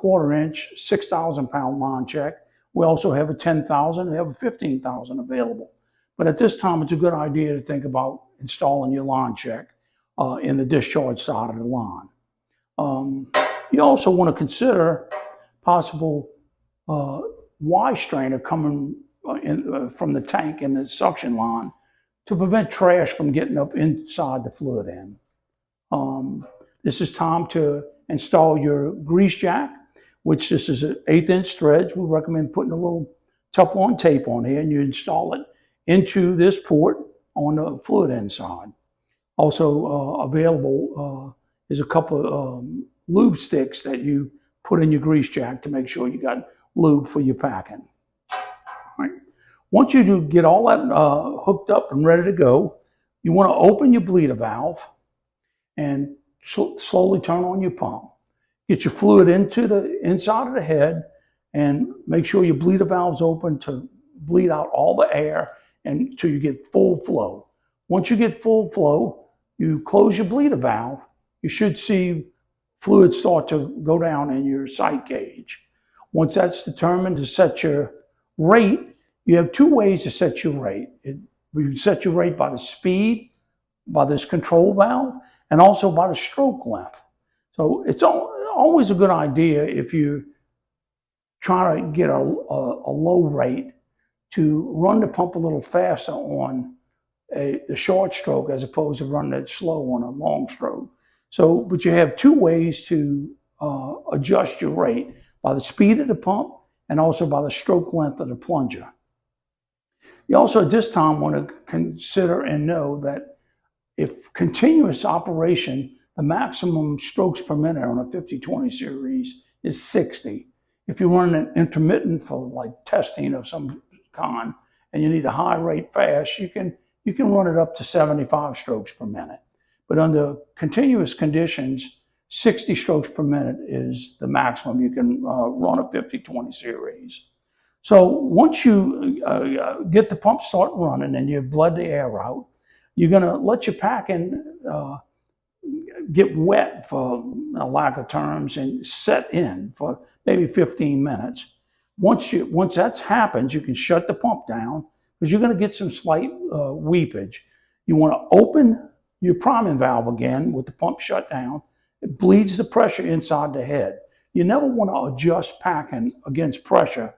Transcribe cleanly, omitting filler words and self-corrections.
1/4 inch, 6,000-pound line check. We also have a 10,000, we have a 15,000 available. But at this time, it's a good idea to think about installing your line check in the discharge side of the line. You also want to consider possible Y strainer coming from the tank and the suction line to prevent trash from getting up inside the fluid end. This is time to install your grease jack, which this is an 1/8 inch threads. We recommend putting a little Teflon tape on here, and you install it into this port on the fluid end side. Also available is a couple of lube sticks that you put in your grease jack to make sure you got lube for your packing. All right. Once you do get all that hooked up and ready to go, you want to open your bleeder valve and slowly turn on your pump. Get your fluid into the inside of the head and make sure your bleeder valve's open to bleed out all the air until you get full flow. Once you get full flow, you close your bleeder valve. You should see fluid start to go down in your sight gauge. Once that's determined to set your rate, you have two ways to set your rate. You can set your rate by the speed, by this control valve, and also by the stroke length. So it's always a good idea if you try to get a low rate to run the pump a little faster on the short stroke as opposed to running it slow on a long stroke. So, but you have two ways to adjust your rate, by the speed of the pump and also by the stroke length of the plunger. You also at this time want to consider and know that if continuous operation, the maximum strokes per minute on a 50/20 series is 60. If you run an intermittent for like testing of some kind and you need a high rate fast, you can run it up to 75 strokes per minute. But under continuous conditions, 60 strokes per minute is the maximum you can run a 50/20 series. So once you get the pump start running and you've bled the air out, you're going to let your packing get wet, for a lack of terms, and set in for maybe 15 minutes. Once that happens, you can shut the pump down because you're going to get some slight weepage. You want to open your priming valve again with the pump shut down. It bleeds the pressure inside the head. You never want to adjust packing against pressure